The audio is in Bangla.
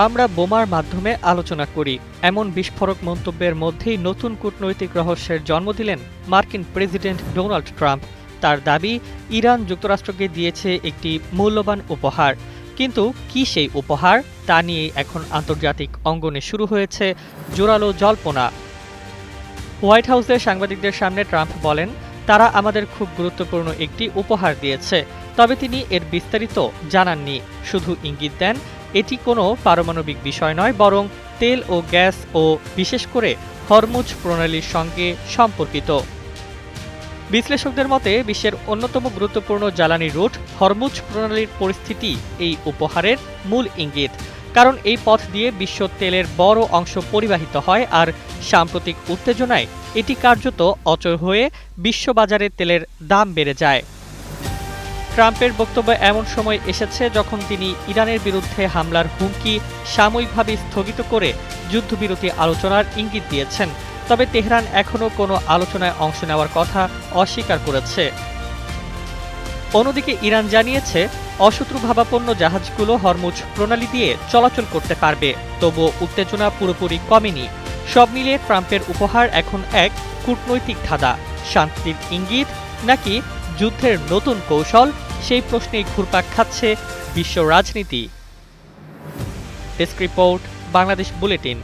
আমরা বোমার মাধ্যমে আলোচনা করি, এমন বিস্ফোরক মন্তব্যের মধ্যেই নতুন কূটনৈতিক রহস্যের জন্ম দিলেন মার্কিন প্রেসিডেন্ট ডোনাল্ড ট্রাম্প। তার দাবি, ইরান যুক্তরাষ্ট্রকে দিয়েছে একটি মূল্যবান উপহার। কিন্তু কি সেই উপহার, তা নিয়েই এখন আন্তর্জাতিক অঙ্গনে শুরু হয়েছে জোরালো জল্পনা। হোয়াইট হাউসে সাংবাদিকদের সামনে ট্রাম্প বলেন, তারা আমাদের খুব গুরুত্বপূর্ণ একটি উপহার দিয়েছে, তবে তিনি এর বিস্তারিত জানাননি। শুধু ইঙ্গিত দেন এটি কোনো পারমাণবিক বিষয় নয়, বরং তেল ও গ্যাস ও বিশেষ করে হরমুজ প্রণালীর সঙ্গে সম্পর্কিত। বিশ্লেষকদের মতে বিশ্বের অন্যতম গুরুত্বপূর্ণ জ্বালানি রুট হরমুজ প্রণালীর পরিস্থিতি এই উপহারের মূল ইঙ্গিত। কারণ এই পথ দিয়ে বিশ্ব তেলের বড় অংশ পরিবাহিত হয়, আর সাম্প্রতিক উত্তেজনায় এটি কার্যত অচল হয়ে বিশ্ববাজারে তেলের দাম বেড়ে যায়। ট্রাম্পের বক্তব্য এমন সময় এসেছে যখন তিনি ইরানের বিরুদ্ধে হামলার হুমকি সাময়িকভাবে স্থগিত করে যুদ্ধবিরতি আলোচনার ইঙ্গিত দিয়েছেন। তবে তেহরান এখনও কোনো আলোচনায় অংশ নেওয়ার কথা অস্বীকার করেছে। অন্যদিকে ইরান জানিয়েছে অশত্রুভাবাপন্ন জাহাজগুলো হরমুজ প্রণালী দিয়ে চলাচল করতে পারবে, তবুও উত্তেজনা পুরোপুরি কমেনি। সব মিলিয়ে ট্রাম্পের উপহার এখন এক কূটনৈতিক ধাঁধা, শান্তির ইঙ্গিত নাকি যুদ্ধের নতুন কৌশল, সেই প্রশ্নেই ঘুরপাক খাচ্ছে বিশ্ব রাজনীতি। Desk report, Bangladesh bulletin.